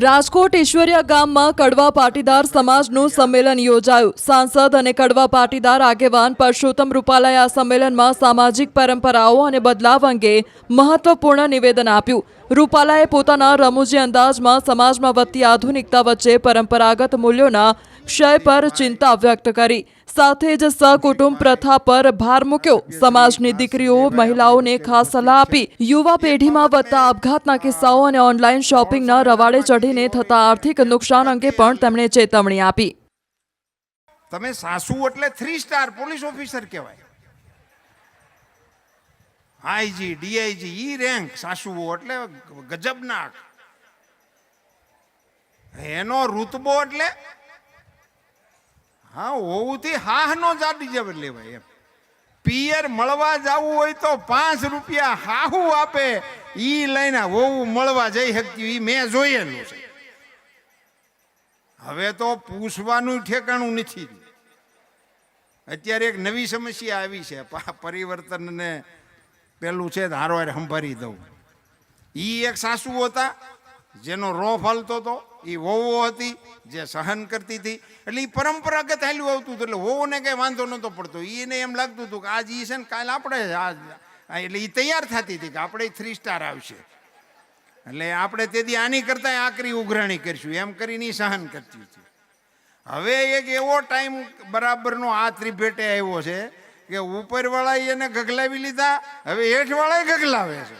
રાજકોટ ઈશ્વરિયા ગામમાં કડવા પાટીદાર સમાજનું સંમેલન યોજાયું। સાંસદ અને કડવા પાટીદાર આગેવાન પરસોત્તમ રૂપાલાએ આ સંમેલનમાં સામાજિક પરંપરાઓ અને બદલાવ અંગે મહત્વપૂર્ણ નિવેદન આપ્યું। રૂપાલાએ પોતાના રમૂજી અંદાજમાં સમાજમાં વધતી આધુનિકતા વચ્ચે પરંપરાગત મૂલ્યોના ક્ષય પર ચિંતા વ્યક્ત કરી। સાથે જ સહકુટુંબ પ્રથા પર ભાર મૂક્યો। સમાજની દીકરીઓ મહિલાઓને ખાસ સલાહ આપી। યુવા પેઢીમાં વધતા આપઘાતના કિસ્સાઓ અને ઓનલાઈન શોપિંગના રવાડે ચઢીને થતા આર્થિક નુકસાન અંગે પણ તેમણે ચેતવણી આપી। તમે સાસુ એટલે 3 સ્ટાર પોલીસ ઓફિસર કહેવાય, આઈજી ડીઆઈજી ઈ રેન્ક સાસુઓ એટલે ગજબના, એનો રૂતબો એટલે હા હોવુંથી હાહનો જાડી જવ લેવાય એમ। પિયર મળવા જવું હોય તો 5 રૂપિયા હાહુ આપે, ઈ લઈને હોવું મળવા જઈ શકતી ઈ મેં જોયેલું છે। હવે તો પૂછવાનું ઠેકાણું નથી। અત્યારે એક નવી સમસ્યા આવી છે, પરિવર્તનને પેલું છે હારો હારે સંભાળી દઉં। ઈ એક સાસુ હતા જેનો રોફ હાલતો હતો, એ વહુઓ હતી જે સહન કરતી હતી, એટલે એ પરંપરાગત હાલ્યું આવતું હતું, એટલે વહુને કંઈ વાંધો નહોતો પડતો। એને એમ લાગતું હતું કે આજ ઈ છે ને કાલે આપણે એટલે એ તૈયાર થતી હતી કે આપણે 3 સ્ટાર આવશે, એટલે આપણે તેથી આની કરતાં આકરી ઉઘરાણી કરીશું એમ કરીને સહન કરતી હતી। હવે એક એવો ટાઈમ બરાબરનો આ ત્રિભેટે આવ્યો છે કે ઉપરવાળા એને ગગલાવી લીધા, હવે હેઠવાળા ગગલાવે છે।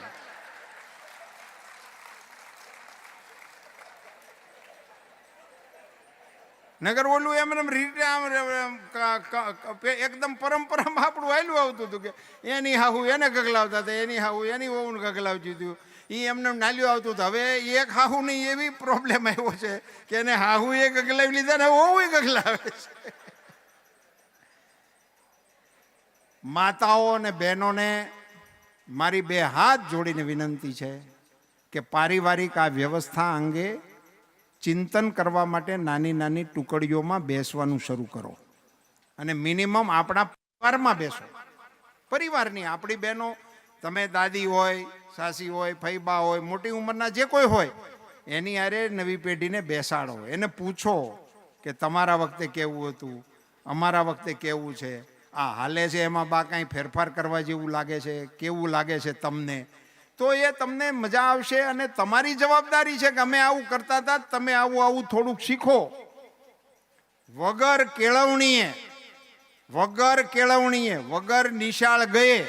નગર ઓલું એમ રીતે એકદમ પરંપરામાં આપણું હાલ્યું આવતું હતું કે એની હાહુ એને ગગલાવતા હતા, એની હાહુ એની વહુને ગગલાવતી હતું, એ એમને નાલ્યું આવતું હતું। હવે એક હાહુની એવી પ્રોબ્લેમ આવ્યો છે કે એને હાહુ એ ગગલાવી લીધા ને વહુ ગગલાવે છે। માતાઓ અને બહેનોને મારી 2 હાથ જોડીને વિનંતી છે કે પારિવારિક આ વ્યવસ્થા અંગે ચિંતન કરવા માટે નાની નાની ટુકડીઓમાં બેસવાનું શરૂ કરો અને મિનિમમ આપણા પરિવારમાં બેસો। પરિવારની આપણી બહેનો, તમે દાદી હોય, સાસી હોય, ફઈબા હોય, મોટી ઉંમરના જે કોઈ હોય, એની હારે નવી પેઢીને બેસાડો, એને પૂછો કે તમારા વખતે કેવું હતું, અમારા વખતે કેવું છે, આ હાલે છે એમાં બા કાંઈ ફેરફાર કરવા જેવું લાગે છે, કેવું લાગે છે તમને, તો એ તમને મજા આવશે અને તમારી જવાબદારી છે કે અમે આવું કરતા હતા, તમે આવું આવું થોડુંક શીખો। વગર કેળવણીએ વગર નિશાળ ગયે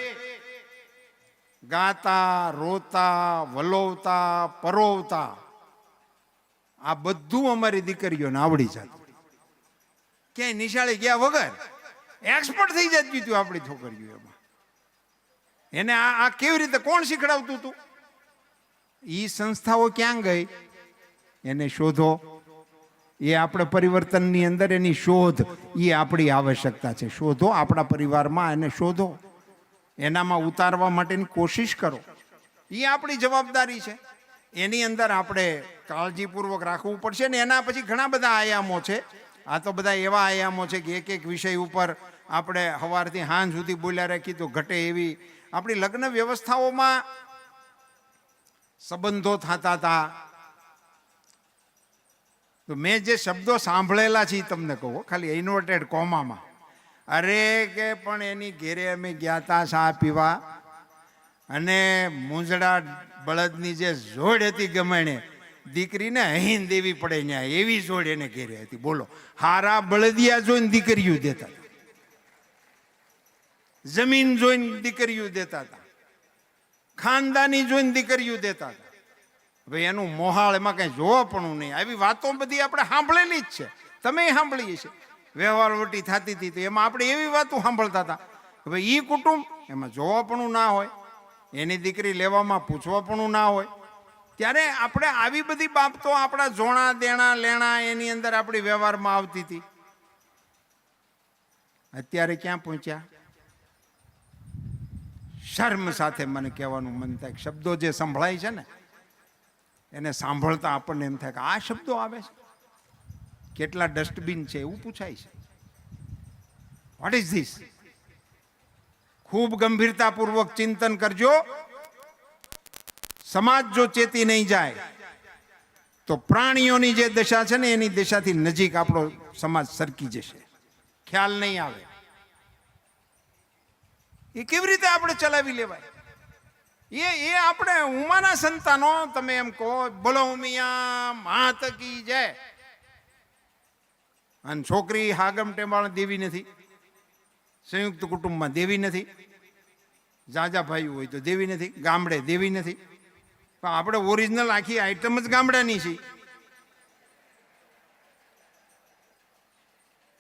ગાતા, રોતા, વલોવતા, પરોવતા આ બધું અમારી દીકરીઓને આવડી જતું। ક્યાંય નિશાળે ગયા વગર એક્સપર્ટ થઈ જતી હતું આપણી છોકરીઓ એમાં। એને આ કેવી રીતે કોણ શીખડાવતું હતું? એ સંસ્થાઓ ક્યાં ગઈ એને શોધો। એ આપણે પરિવર્તનની અંદર એની શોધ, એ આપણી આવશ્યકતા છે। શોધો, આપણા પરિવારમાં એને શોધો, એનામાં ઉતારવા માટેની કોશિશ કરો, એ આપણી જવાબદારી છે। એની અંદર આપણે કાળજીપૂર્વક રાખવું પડશે ને એના પછી ઘણા બધા આયામો છે। આ તો બધા એવા આયામો છે કે એક વિષય ઉપર આપણે સવારથી સાંજ સુધી બોલ્યા રાખી તો ઘટે એવી આપણી લગ્ન વ્યવસ્થાઓમાં સંબંધો થતા હતા। તો મેં જે શબ્દો સાંભળેલા છે તમને કહું, ખાલી ઇન્વર્ટેડ કોમામાં, અરે કે પણ એની ઘેરે અમે ગયા હતા ચા પીવા અને મૂંઝડા બળદની જે જોડ હતી ગમાણે દીકરીને અહીં દેવી પડે ત્યાં એવી જોડ એને ઘેરે હતી। બોલો, હારા બળદિયા જોઈને દીકરીઓ દેતા હતા, જમીન જોઈને દીકરીઓ દેતા હતા, ખાનદાની જોઈને દીકરીઓ દેતા હતા। ભાઈ એનું મોહાળ એમાં કઈ જોવા પણ નહીં। આવી વાતો બધી આપણે સાંભળેલી જ છે, તમે સાંભળીએ છે। વ્યવહારવટી થતી હતી તો એમાં આપણે એવી વાતો સાંભળતા હતા કે ભાઈ ઈ કુટુંબ એમાં જોવા પણ ના હોય, એની દીકરી લેવામાં પૂછવા પણ ના હોય, ત્યારે આપણે આવી બધી બાબતો આપણા જોણા દેણા લેણા એની અંદર આપણી વ્યવહારમાં આવતી હતી। અત્યારે ક્યાં પહોંચ્યા? શર્મ સાથે મને કહેવાનું મન થાય, શબ્દો જે સંભળાય છે ને એને સાંભળતા આપણને એમ થાય કે આ શબ્દો આવે છે, કેટલા ડસ્ટબિન છે એવું પૂછાય છે। What is this? ખૂબ ગંભીરતાપૂર્વક ચિંતન કરજો। સમાજ જો ચેતી નહીં જાય તો પ્રાણીઓની જે દશા છે ને એની દશાથી નજીક આપણો સમાજ સરકી જશે, ખ્યાલ નહીં આવે. એ કેવી રીતે આપણે ચલાવી લેવાય? એ આપણે ઉમાના સંતાનો, તમે એમ કહો બોલો ઉમિયા માત કી જય. અને છોકરી હાગમ ટેમ્બાળ દેવી નથી, સંયુક્ત કુટુંબમાં દેવી નથી, જાજા ભાઈ હોય તો દેવી નથી, ગામડે દેવી નથી. પણ આપણે ઓરિજિનલ આખી આઈટમ જ ગામડાની છે.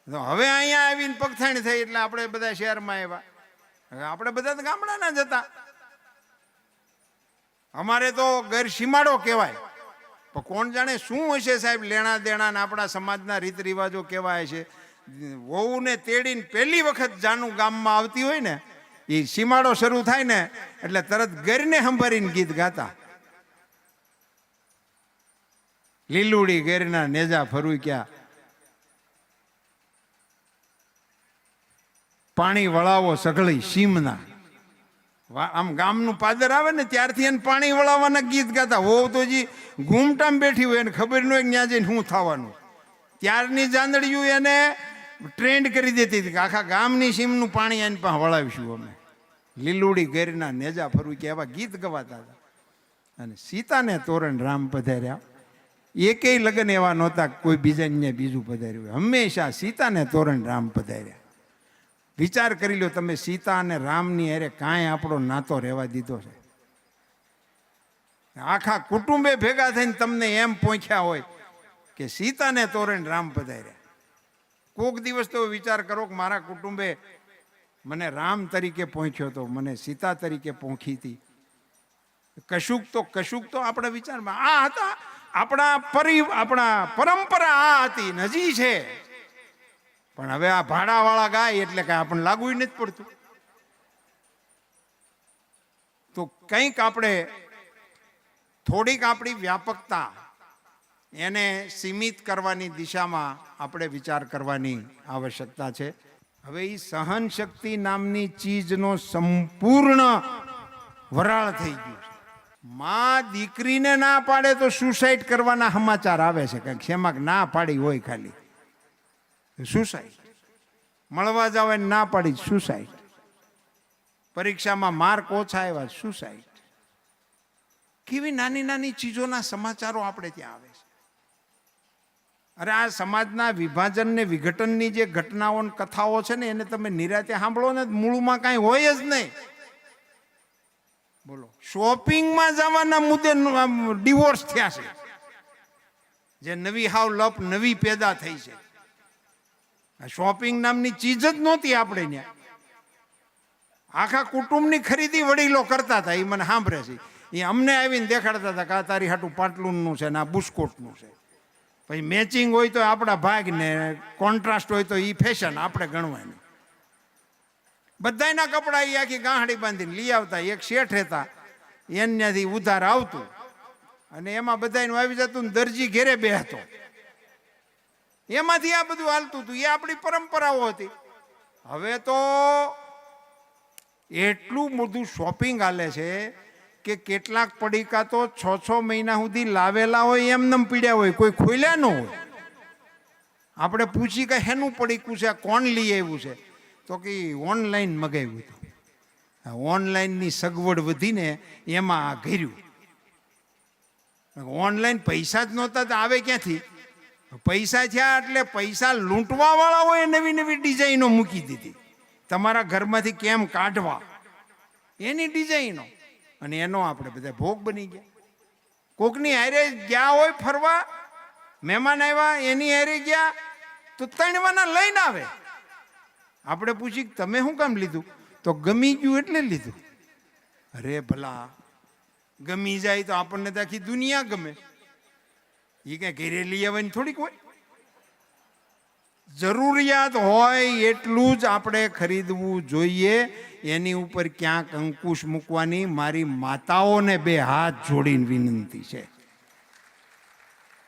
તો હવે અહીંયા આવીને પગથાણ થઈ એટલે આપણે બધા શહેરમાં આવ્યા. હવે આપણે બધા તો ગામડાના જ હતા. અમારે તો ગેર સીમાડો કહેવાય. પણ કોણ જાણે શું હશે સાહેબ, લેણા દેણા ને આપણા સમાજના રીત રિવાજો કેવા હશે. વહુને તેડીને પહેલી વખત જાનું ગામમાં આવતી હોય ને, એ સીમાડો શરૂ થાય ને એટલે તરત ગેરને સંભાળીને ગીત ગાતા. લીલુડી ગેરના નેજા ફરું ક્યાં, પાણી વળાવો સઘળી સીમના. આમ ગામનું પાદર આવે ને ત્યારથી એને પાણી વળાવવાના ગીત ગાતા. હોવ તો જી ઘૂમટામાં બેઠી હોય એને ખબર ન હોય ત્યાં જઈને શું થવાનું. ત્યારની જાંદડીઓ એને ટ્રેન્ડ કરી દેતી હતી કે આખા ગામની સીમનું પાણી એની પાસે વળાવીશું અમે. લીલુડી ગેરના નેજા ફરવું કે એવા ગીત ગવાતા હતા. અને સીતાને તોરણ રામ પધાર્યા. એકેય લગ્ન એવા નહોતા કોઈ બીજાને બીજું પધાર્યું હોય. હંમેશા સીતાને તોરણ રામ પધાર્યા. વિચાર કરી લો તમે, સીતા અને રામની અરે કાંઈ આપણો નાતો રહેવા દીધો છે? આખા કુટુંબે ભેગા થઈને તમને એમ પહોંચ્યા હોય કે સીતાને તોરણ રામ પધાર્યા. કોક દિવસ તો વિચાર કરો કે મારા કુટુંબે મને રામ તરીકે પહોંચ્યો તો, મને સીતા તરીકે પહોંચી હતી. કશુંક તો આપણા વિચારમાં આ હતા. આપણા પરંપરા આ હતી, હજી છે. પણ હવે આ ભાડાવાળા ગાય એટલે કાંઈ આપણને લાગુ નથી પડતું. તો કંઈક આપણે થોડીક આપણી વ્યાપકતા એને સીમિત કરવાની દિશામાં આપણે વિચાર કરવાની આવશ્યકતા છે. હવે એ સહન શક્તિ નામની ચીજનો સંપૂર્ણ વરાળ થઈ ગયું છે. માં દીકરીને ના પાડે તો સુસાઇડ કરવાના સમાચાર આવે છે. કંઈક શેમાં ના પાડી હોય, ખાલી સુસાઇડ. મળવા જાવ ના પાડી સુસાઇડ. પરીક્ષામાં માર્ક ઓછા આવ્યા સુસાઇડ. કેવી નાની નાની ચીજોના સમાચારો આપણે ત્યાં આવે છે. અરે આ સમાજના વિભાજન ને વિઘટનની જે ઘટનાઓ કથાઓ છે ને એને તમે નિરાતે સાંભળો ને મૂળમાં કાંઈ હોય જ નહીં. બોલો, શોપિંગમાં જવાના મુદ્દે ડિવોર્સ થયા છે. જે નવી હાવ લપ નવી પેદા થઈ છે. શોપિંગ નામની ચીજ જ નહોતી આપણે ત્યાં. આખા કુટુંબની ખરીદી વડીલો કરતા હતા. એ મને સાંભળે છે. એ અમને આવીને દેખાડતા હતા કે આ તારી હાટું પાટલુનનું છે ને આ બુસ્કોટનું છે. પછી મેચિંગ હોય તો આપણા ભાગ ને કોન્ટ્રાસ્ટ હોય તો એ ફેશન આપણે ગણવાની. બધાના કપડાં એ આખી ગાંહડી બાંધીને લઈ આવતા. એક શેઠ હતા એનાથી ઉધાર આવતું અને એમાં બધાનું આવી જતું ને દરજી ઘેરે બે હતો. એમાંથી આ બધું હાલતું હતું. એ આપણી પરંપરાઓ હતી. હવે તો એટલું બધું શોપિંગ હાલે છે કે કેટલાક પડીકા તો 6 મહિના સુધી લાવેલા હોય એમને પીડ્યા હોય, કોઈ ખોલ્યા ન હોય. આપણે પૂછી કે હેનું પડીકું છે, કોણ લઈ આવ્યું છે? તો કે ઓનલાઈન મગાવ્યું હતું. ઓનલાઈનની સગવડ વધીને એમાં આ ઘર્યું. ઓનલાઈન પૈસા જ નહોતા તો આવે ક્યાંથી? પૈસા થયા એટલે પૈસા લૂંટવા વાળાઓએ નવી નવી ડિઝાઇનો મૂકી દીધી. તમારા ઘરમાંથી કેમ કાઢવા એની ડિઝાઇનો. અને એનો આપણે બધા ભોગ બની ગયા. કોકની હારે ગયા હોય ફરવા, મહેમાન આવ્યા એની હારે ગયા તો 3 વાના લઈને આવે. આપણે પૂછી તમે શું કામ લીધું? તો ગમી ગયું એટલે લીધું. અરે ભલા, ગમી જાય તો આપણને તો આખી દુનિયા ગમે. એ કઈ ઘેરે લઈ આવવાની થોડીક હોય. જરૂરિયાત હોય એટલું જ આપણે ખરીદવું જોઈએ. એની ઉપર ક્યાંક અંકુશ મૂકવાની મારી માતાઓને 2 હાથ જોડીને વિનંતી છે.